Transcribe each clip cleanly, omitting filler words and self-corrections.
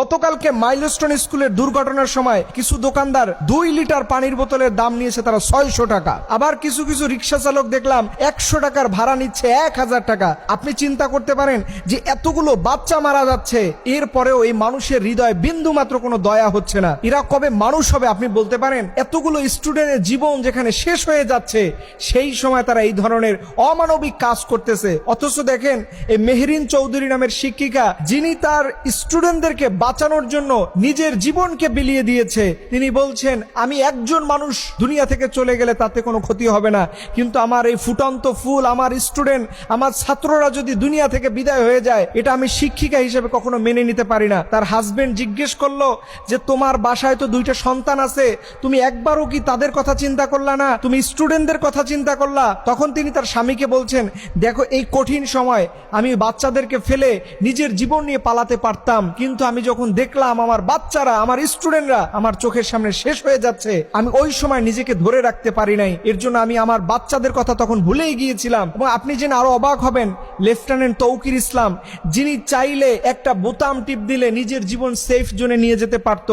গতকালকে মাইলস্টোন স্কুলের দুর্ঘটনার সময় কিছু দোকানদার 2 লিটার পানির বোতলের দাম নিয়েছে তারা 600 টাকা। আবার কিছু কিছু রিক্সা চালক দেখলাম 100 টাকার ভাড়া নিচ্ছে 1000 টাকা। আপনি চিন্তা করতে পারেন যে এতগুলো বাচ্চা মারা যাচ্ছে, এরপরেও এই মানুষের হৃদয়ে বিন্দু মাত্র কোনো দয়া হচ্ছে না। এরা কবে মানুষ হবে আপনি বলতে পারেন? এতগুলো স্টুডেন্টের জীবন যেখানে শেষ হয়ে যাচ্ছে, সেই সময় তারা এই ধরনের অমানবিক কাজ করতেছে। অথচ দেখেন এই মেহরিন চৌধুরী নামের শিক্ষিকা, যিনি তার স্টুডেন্টদেরকে বাঁচানোর জন্য নিজের জীবনকে বিলিয়ে দিয়েছে, তিনি বলছেন আমি একজন মানুষ দুনিয়া থেকে চলে গেলে তাতে কোনো ক্ষতি হবে না, কিন্তু আমার এই ফুটন্ত ফুল, আমার স্টুডেন্ট, আমার ছাত্ররা যদি দুনিয়া থেকে বিদায় হয়ে যায়, এটা আমি শিক্ষিকা হিসেবে কখনো মেনে নিতে পারি না। তার হাজবেন্ড জিজ্ঞেস করলো যে তোমার বাসায় তো 2টা সন্তান আছে, তুমি একবারও কি তাদের কথা চিন্তা করলা না? তুমি স্টুডেন্টদের কথা চিন্তা করলা? তখন তিনি তার স্বামীকে বলছেন, দেখো এই কঠিন সময় আমি বাচ্চাদেরকে ফেলে নিজের জীবন নিয়ে পালাতে পারতাম, কিন্তু আমি যখন দেখলাম আমার বাচ্চারা, আমার স্টুডেন্টরা আমার চোখের সামনে শেষ হয়ে যাচ্ছে, আমি ওই সময় নিজেকে ধরে রাখতে পারি নাই। এর জন্য আমি আমার বাচ্চাদের কথা তখন ভুলেই গিয়েছিলাম। এবং আপনি জেনে আরো অবাক হবেন, লেফটেন্যান্ট তৌকির ইসলাম, যিনি চাইলে একটা বোতাম টিপ দিলে নিজের জীবন সেফ জোনে নিয়ে যেতে পারত,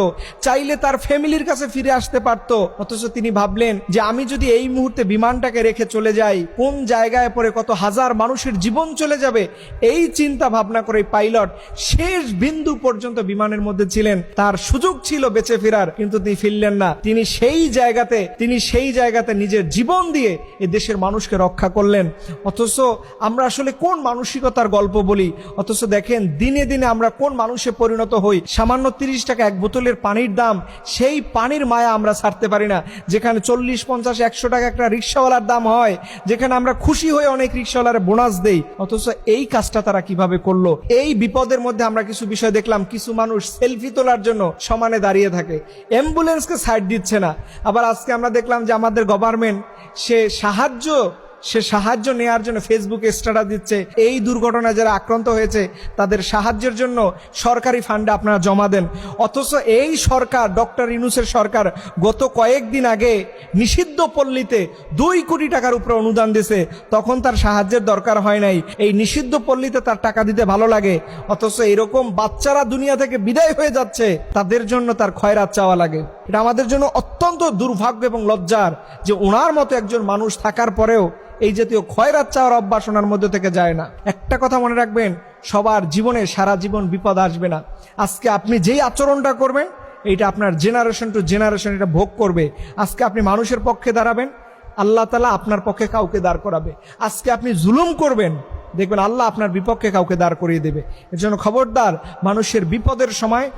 চাইলে তার ফ্যামিলির কাছে ফিরে আসতে পারত, অথচ তিনি ভাবলেন যে আমি যদি এই মুহূর্তে বিমানটাকে রেখে চলে যাই, কোন জায়গায় পরে কত হাজার মানুষের জীবন চলে যাবে। এই চিন্তা ভাবনা করে পাইলট শেষ বিন্দু পর্যন্ত বিমানের মধ্যে ছিলেন। তার সুযোগ ছিল বেঁচে ফেরার, কিন্তু তিনি ফিরলেন না। তিনি সেই জায়গাতে নিজের জীবন দিয়ে এই দেশের মানুষকে রক্ষা করলেন। অথচ আমরা আসলে কোন মানসিকতার গল্প বলি, অথচ দেখেন দিনে দিনে আমরা কোন মানুষে পরিণত হই। সামান্য 30 টাকা এক বোতলের পানির দাম, সেই পানির মায়া আমরা ছাড়তে পারি না। যেখানে 40, 50, 100 টাকা একটা রিক্সাওয়ালার দাম হয়, যেখানে আমরা খুশি হয়ে অনেক রিক্সাওয়ালার বোনাস দেই, অথচ এই কাজটা তারা কিভাবে করলো? এই বিপদের মধ্যে আমরা কিছু বিষয় দেখলাম, কিছু মানুষ সেলফি তোলার জন্য সমানে দাঁড়িয়ে থাকে, অ্যাম্বুলেন্সকে সাইড দিচ্ছে না। আবার আজকে আমরা দেখলাম যে আমাদের গভর্নমেন্ট সে সাহায্য নেওয়ার জন্য ফেসবুকে স্ট্যাটাস দিচ্ছে, এই দুর্ঘটনায় যারা আক্রান্ত হয়েছে তাদের সাহায্যের জন্য সরকারি ফান্ডে আপনারা জমা দেন। অথচ এই সরকার, ডক্টর ইউনূসের সরকার, গত কয়েকদিন আগে নিষিদ্ধ পল্লীতে 2 কোটি টাকার উপরে অনুদান দিয়েছে, তখন তার সাহায্যের দরকার হয় নাই। এই নিষিদ্ধ পল্লীতে তার টাকা দিতে ভালো লাগে, অথচ এরকম বাচ্চারা দুনিয়া থেকে বিদায় হয়ে যাচ্ছে, তাদের জন্য তার খয়রাত চাওয়া লাগে। এটা আমাদের জন্য অত্যন্ত দুর্ভাগ্য এবং লজ্জার যে ওনার মতো একজন মানুষ থাকার পরেও এই জাতীয় খয়রাত চাওয়ার অভ্যাস ওনার মধ্যে থেকে যায় না। একটা কথা মনে রাখবেন, সবার জীবনে সারা জীবন বিপদ আসবে না। আজকে আপনি যেই আচরণটা করবেন, এইটা আপনার জেনারেশন টু জেনারেশন এটা ভোগ করবে। আজকে আপনি মানুষের পক্ষে দাঁড়াবেন, আল্লাহ তাআলা আপনার পক্ষে কাউকে দাঁড় করাবে। আজকে আপনি জুলুম করবেন, দেখবেন আল্লাহ আপনার বিপক্ষে কাউকে দাঁড় করিয়ে দেবে। এর জন্য খবরদার, মানুষের বিপদের সময়